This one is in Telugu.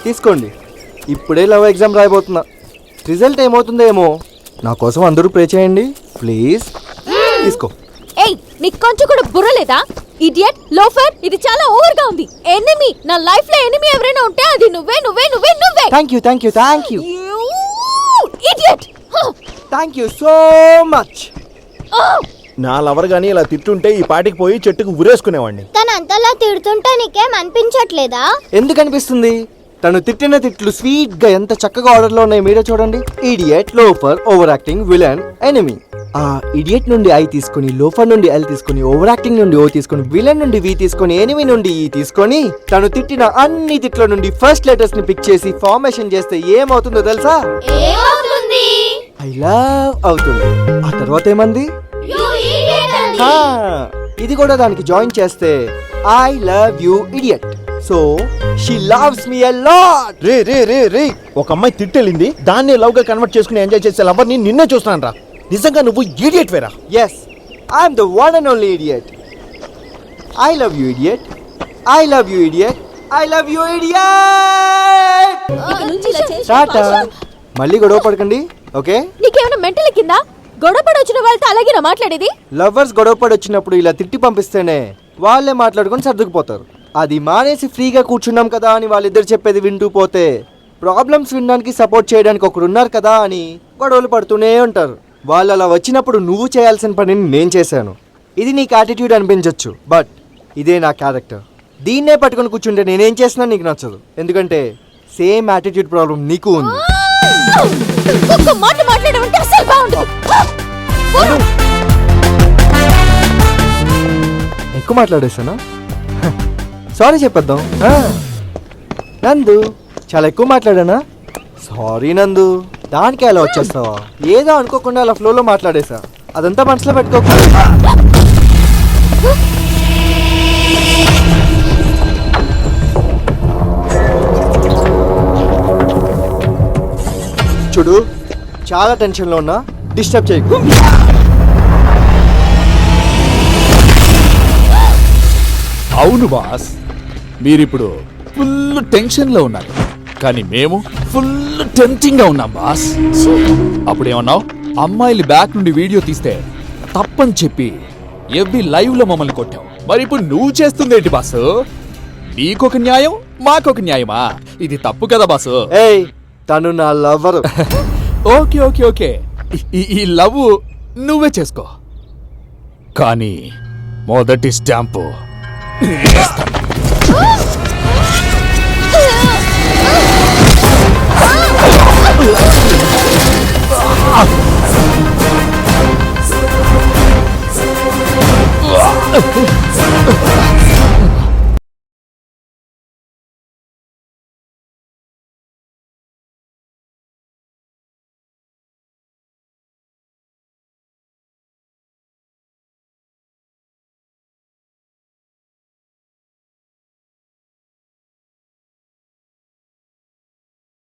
తీసుకోండి. ఇప్పుడే లవ్ ఎగ్జామ్ రాయబోతున్నా. రిజల్ట్ ఏమవుతుందో ఏమో. నా కోసం అందరూ ప్రే చేయండి ప్లీజ్. తీసుకో. ఏయ్, నీకు కొంచెం కూడా బుర్ర లేదా? ఇడియట్, లోఫర్, ఇది చాలా ఓవర్ గా ఉంది. ఎనిమీ, నా లైఫ్ లో ఎనిమీ ఎవరైనా ఉంటే అది నువ్వే. Thank you. Idiot. Thank you so much. నా లవర్ గాని ఇలా తిట్టుంటే ఈ పాటికి పోయి చెట్టుకు ఉరేసుకునేవాడిని. తను అంతలా తిడుతుంటే నీకేం అనిపించట్లేదా? ఎందుకు అనిపిస్తుంది? తను తిట్టిన తిట్లు స్వీట్ గా ఎంత చక్కగా ఆర్డర్ లో ఉన్నాయి మీరే చూడండి. Idiot, loafer, over acting, villain, enemy. ఆ ఇడియట్ నుండి ఐ తీసుకొని, లోఫర్ నుండి ఎల్ తీసుకొని, ఓవర్ యాక్టింగ్ నుండి ఓ తీసుకొని, విలన్ నుండి వి తీసుకొని, ఎనిమీ నుండి ఈ తీసుకొని, తను తిట్టిన అన్ని తిట్ల నుండి ఫస్ట్ లెటర్స్ ని పిక్ చేసి ఫార్మేషన్ చేస్తే ఏమవుతుందో తెలుసా? ఐ లవ్ అవుతుంది. ఆ తర్వాత ఏమంది? ఇది కూడా దానికి జాయిన్ చేస్తే I love you idiot. So she loves me a lot. రే ఒక అమ్మాయి తిట్టెళ్ళింది, దాన్ని లవ్ గా కన్వర్ట్ చేసుకుని ఎంజాయ్ చేసే లవర్ ని నిన్నే చూస్తున్నాను రా. నిజంగా నువ్వు ఇడియట్ వేరా? yes I am the one and only idiot. I love you idiot. I love you idiot. I love you idiot. Tata. మళ్ళీ గొడవ పడకండి ఓకే? నీకేమైనా మెంటల్ కిందా? గొడవ పడొచ్చిన వాళ్ళతో అలాగేనా మాట్లాడేది? లవర్స్ గొడవ పడొచ్చినప్పుడు ఇలా తిట్టి పంపిస్తేనే వాళ్ళే మాట్లాడుకొని సర్దుకుపోతారు. అది మానేసి ఫ్రీగా కూర్చున్నాం కదా అని వాళ్ళిద్దరు చెప్పేది వింటూ పోతే ప్రాబ్లమ్స్ వినడానికి సపోర్ట్ చేయడానికి ఒకరు ఉన్నారు కదా అని గొడవలు పడుతూనే ఉంటారు. వాళ్ళు అలా వచ్చినప్పుడు నువ్వు చేయాల్సిన పనిని నేను చేశాను. ఇది నీకు యాటిట్యూడ్ అనిపించవచ్చు, బట్ ఇదే నా క్యారెక్టర్. దీన్నే పట్టుకొని కూర్చుంటే నేనేం చేసినా నీకు నచ్చదు, ఎందుకంటే సేమ్ యాటిట్యూడ్ ప్రాబ్లం నీకు ఉంది. ఒక్క మాట మాట్లాడమంటే అసలు బాగుండదు. ఎక్కువ మాట్లాడేసానా? సారీ చెప్పేద్దాం. నందు చాలా ఎక్కువ మాట్లాడానా? సారీ నందు. దానికి అలా వచ్చేస్తావా? ఏదో అనుకోకుండా అలా ఫ్లోలో మాట్లాడేసా. అదంతా మనసులో పెట్టుకోకు. చూడు, చాలా టెన్షన్లో ఉన్నా, డిస్టర్బ్ చేయకు. అవును బాస్, మీరిప్పుడు ఫుల్ టెన్షన్లో ఉన్నారు, కానీ మేము ఫుల్ టెంప్టింగ్గా ఉన్నాం బాస్. అప్పుడేమన్నావు? అమ్మాయిలు బ్యాక్ నుండి వీడియో తీస్తే తప్పని చెప్పి ఎవ్రీ లైవ్లో మమ్మల్ని కొట్టావు. మరి ఇప్పుడు నువ్వు చేస్తుందేంటి బాసు? నీకొక న్యాయం, మాకొక న్యాయమా? ఇది తప్పు కదా బాసు. ఏయ్, తను నా లవర్. ఓకే ఓకే ఓకే, ఈ లవ్ నువ్వే చేసుకో, కానీ మొదటి స్టాంపు